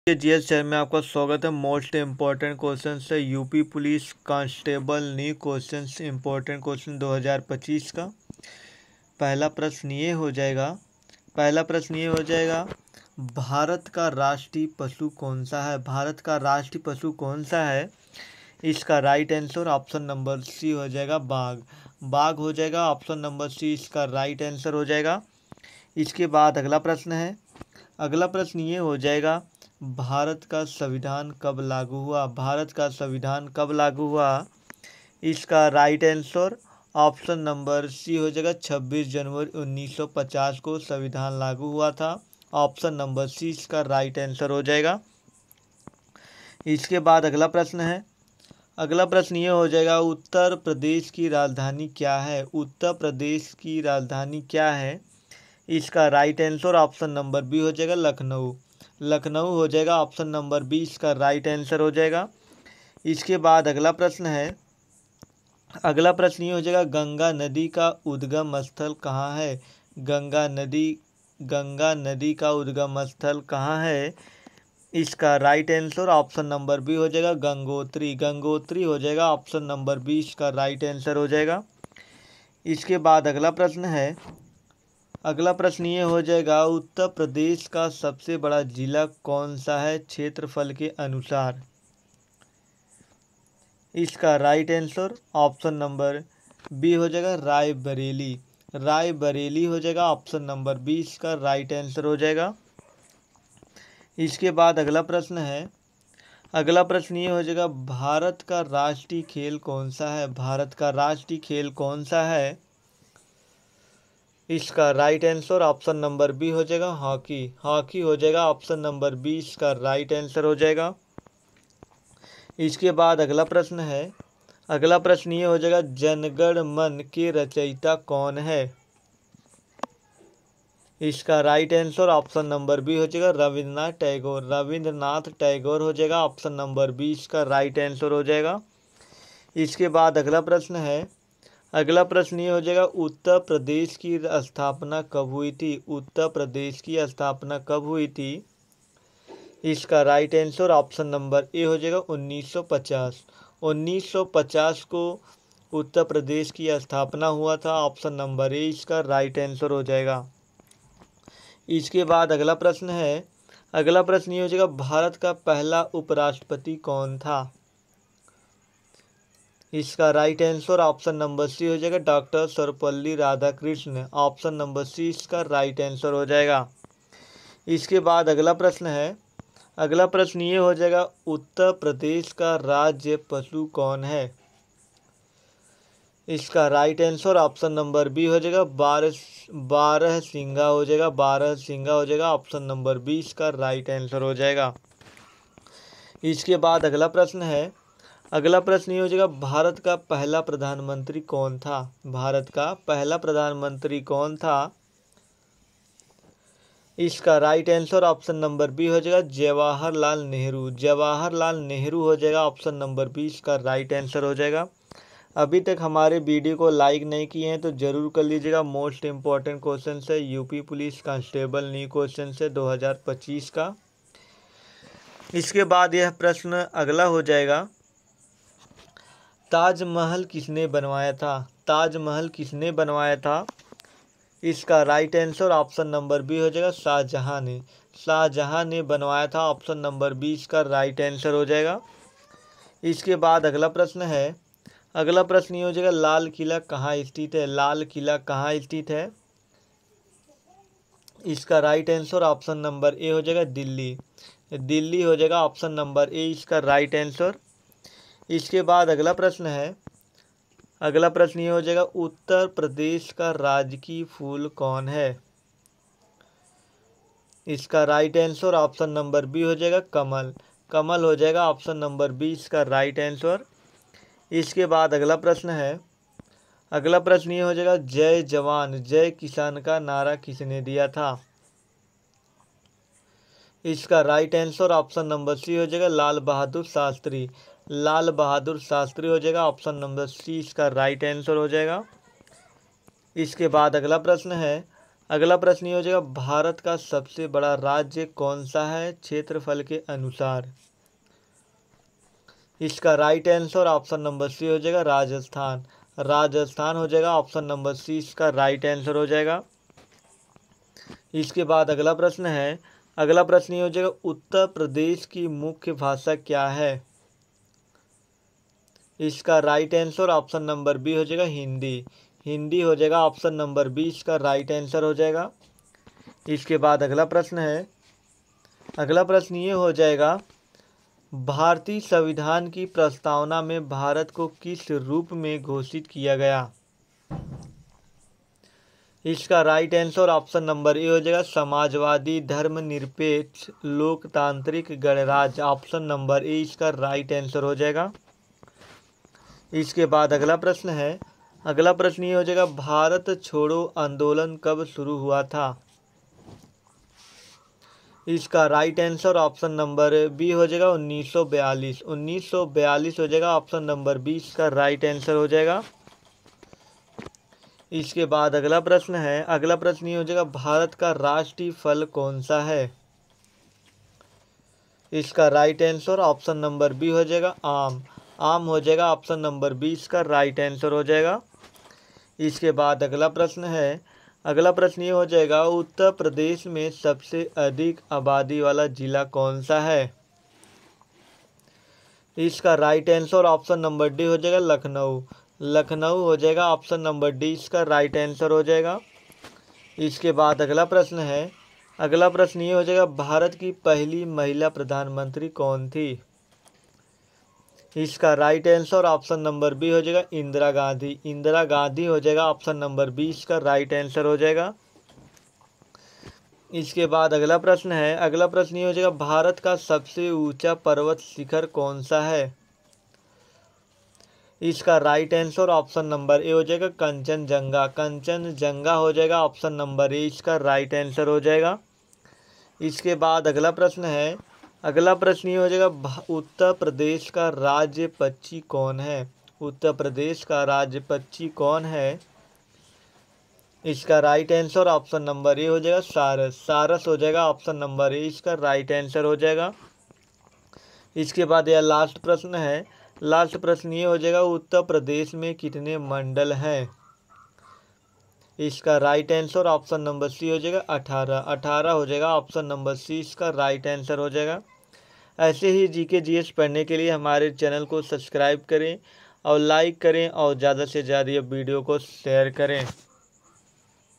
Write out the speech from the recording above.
GS channel में आपका स्वागत है। मोस्ट इम्पॉर्टेंट क्वेश्चन है UP police constable new question important question 2025 का। पहला प्रश्न ये हो जाएगा भारत का राष्ट्रीय पशु कौन सा है। भारत का राष्ट्रीय पशु कौन सा है। इसका right answer option number C हो जाएगा बाघ। बाघ हो जाएगा ऑप्शन नंबर सी इसका राइट आंसर हो जाएगा। इसके बाद अगला प्रश्न ये हो जाएगा भारत का संविधान कब लागू हुआ। भारत का संविधान कब लागू हुआ। इसका right answer option number C हो जाएगा 26 जनवरी 1950 को संविधान लागू हुआ था। ऑप्शन नंबर सी इसका राइट आंसर हो जाएगा। इसके बाद अगला प्रश्न ये हो जाएगा उत्तर प्रदेश की राजधानी क्या है। उत्तर प्रदेश की राजधानी क्या है। इसका right answer option number B हो जाएगा लखनऊ। लखनऊ हो जाएगा ऑप्शन नंबर बी इसका राइट आंसर हो जाएगा। इसके बाद अगला प्रश्न ये हो जाएगा गंगा नदी का उद्गम स्थल कहाँ है। गंगा नदी का उद्गम स्थल कहाँ है। इसका right answer option number B हो जाएगा गंगोत्री। गंगोत्री हो जाएगा ऑप्शन नंबर बी इसका राइट आंसर हो जाएगा। इसके बाद अगला प्रश्न ये हो जाएगा उत्तर प्रदेश का सबसे बड़ा जिला कौन सा है क्षेत्रफल के अनुसार। इसका right answer option number B हो जाएगा रायबरेली। रायबरेली हो जाएगा ऑप्शन नंबर बी इसका राइट आंसर हो जाएगा। इसके बाद अगला प्रश्न ये हो जाएगा भारत का राष्ट्रीय खेल कौन सा है। भारत का राष्ट्रीय खेल कौन सा है। इसका right answer option number B हो जाएगा हॉकी। हॉकी हो जाएगा ऑप्शन नंबर बी इसका राइट आंसर हो जाएगा। इसके बाद अगला प्रश्न ये हो जाएगा जनगण मन के रचयिता कौन है। इसका right answer option number B हो जाएगा रविंद्रनाथ टैगोर। रविंद्रनाथ टैगोर हो जाएगा ऑप्शन नंबर बी इसका राइट आंसर हो जाएगा। इसके बाद अगला प्रश्न ये हो जाएगा उत्तर प्रदेश की स्थापना कब हुई थी। उत्तर प्रदेश की स्थापना कब हुई थी। इसका right answer option number A हो जाएगा 1950। 1950 को उत्तर प्रदेश की स्थापना हुआ था। ऑप्शन नंबर ए इसका राइट आंसर हो जाएगा। इसके बाद अगला प्रश्न ये हो जाएगा भारत का पहला उपराष्ट्रपति कौन था। इसका right answer option number C हो जाएगा doctor Sarvepalli Radhakrishna. Option number C इसका राइट आंसर हो जाएगा। इसके बाद अगला प्रश्न ये हो जाएगा उत्तर प्रदेश का राज्य पशु कौन है। इसका right answer option number B हो जाएगा बारहसिंगा हो जाएगा। बारहसिंगा हो जाएगा ऑप्शन नंबर बी इसका राइट आंसर हो जाएगा। इसके बाद अगला प्रश्न ये हो जाएगा भारत का पहला प्रधानमंत्री कौन था। भारत का पहला प्रधानमंत्री कौन था। इसका right answer option number B हो जाएगा जवाहरलाल नेहरू। जवाहरलाल नेहरू हो जाएगा ऑप्शन नंबर बी इसका राइट आंसर हो जाएगा। अभी तक हमारे वीडियो को लाइक नहीं किए हैं तो ज़रूर कर लीजिएगा। मोस्ट इम्पॉर्टेंट क्वेश्चन है UP police constable new question है 2025 का। इसके बाद यह प्रश्न अगला हो जाएगा ताजमहल किसने बनवाया था। ताजमहल किसने बनवाया था। इसका right answer option number B हो जाएगा शाहजहां ने। शाहजहां ने बनवाया था। ऑप्शन नंबर बी इसका राइट आंसर हो जाएगा। इसके बाद अगला प्रश्न ये हो जाएगा लाल किला कहाँ स्थित है। लाल किला कहाँ स्थित है। इसका right answer option number A हो जाएगा दिल्ली। दिल्ली हो जाएगा ऑप्शन नंबर ए इसका राइट आंसर। इसके बाद अगला प्रश्न ये हो जाएगा उत्तर प्रदेश का राजकीय फूल कौन है। इसका right answer option number B हो जाएगा कमल। कमल हो जाएगा ऑप्शन नंबर बी इसका राइट आंसर। इसके बाद अगला प्रश्न ये हो जाएगा जय जवान जय किसान का नारा किसने दिया था। इसका right answer option number C हो जाएगा लाल बहादुर शास्त्री। लाल बहादुर शास्त्री हो जाएगा ऑप्शन नंबर सी इसका राइट आंसर हो जाएगा। इसके बाद अगला अगला प्रश्न ये हो जाएगा, भारत का सबसे बड़ा राज्य कौन सा है क्षेत्रफल के अनुसार? इसका right answer option number C हो जाएगा, राजस्थान। राजस्थान हो जाएगा ऑप्शन नंबर सी, इसका राइट आंसर हो जाएगा। इसके बाद अगला प्रश्न है, अगला प्रश्न ये हो जाएगा, उत्तर प्रदेश की मुख्य भाषा क्या है? इसका right answer option number B हो जाएगा, हिंदी। हिंदी हो जाएगा ऑप्शन नंबर बी, इसका राइट आंसर हो जाएगा। इसके बाद अगला प्रश्न है, अगला प्रश्न ये हो जाएगा, भारतीय संविधान की प्रस्तावना में भारत को किस रूप में घोषित किया गया? इसका right answer option number A हो जाएगा, समाजवादी धर्मनिरपेक्ष लोकतांत्रिक गणराज्य। ऑप्शन नंबर ए इसका राइट आंसर हो जाएगा। इसके बाद अगला प्रश्न है, अगला प्रश्न ये हो जाएगा, भारत छोड़ो आंदोलन कब शुरू हुआ था? इसका right answer option number B हो जाएगा, 1942। 1942 हो जाएगा ऑप्शन नंबर बी, इसका राइट आंसर हो जाएगा। इसके बाद अगला प्रश्न है, अगला प्रश्न ये हो जाएगा, भारत का राष्ट्रीय फल कौन सा है? इसका right answer option number B हो जाएगा, आम। आम हो जाएगा ऑप्शन नंबर बी, इसका राइट आंसर हो जाएगा। इसके बाद अगला प्रश्न है, अगला प्रश्न ये हो जाएगा, उत्तर प्रदेश में सबसे अधिक आबादी वाला जिला कौन सा है? इसका right answer option number D हो जाएगा, लखनऊ। लखनऊ हो जाएगा ऑप्शन नंबर डी, इसका राइट आंसर हो जाएगा। इसके बाद अगला प्रश्न है, अगला प्रश्न ये हो जाएगा, भारत की पहली महिला प्रधानमंत्री कौन थी? इसका right answer option number B हो जाएगा, इंदिरा गांधी। इंदिरा गांधी हो जाएगा ऑप्शन नंबर बी, इसका राइट आंसर हो जाएगा। इसके बाद अगला प्रश्न है, अगला प्रश्न ये हो जाएगा, भारत का सबसे ऊंचा पर्वत शिखर कौन सा है? इसका right answer option number A हो जाएगा, कंचनजंगा। कंचनजंगा हो जाएगा ऑप्शन नंबर ए, इसका राइट आंसर हो जाएगा। इसके बाद अगला प्रश्न है, अगला प्रश्न ये हो जाएगा, उत्तर प्रदेश का राज्य पक्षी कौन है? उत्तर प्रदेश का राज्य पक्षी कौन है? इसका right answer option number A हो जाएगा, सारस। सारस हो जाएगा ऑप्शन नंबर ए, इसका राइट आंसर हो जाएगा। इसके बाद यह लास्ट प्रश्न है, लास्ट प्रश्न ये हो जाएगा, उत्तर प्रदेश में कितने मंडल हैं? इसका right answer option number C हो जाएगा, 18। 18 हो जाएगा ऑप्शन नंबर सी, इसका राइट आंसर हो जाएगा। ऐसे ही जीके जीएस पढ़ने के लिए हमारे चैनल को सब्सक्राइब करें और लाइक करें और ज़्यादा से ज़्यादा ये वीडियो को शेयर करें।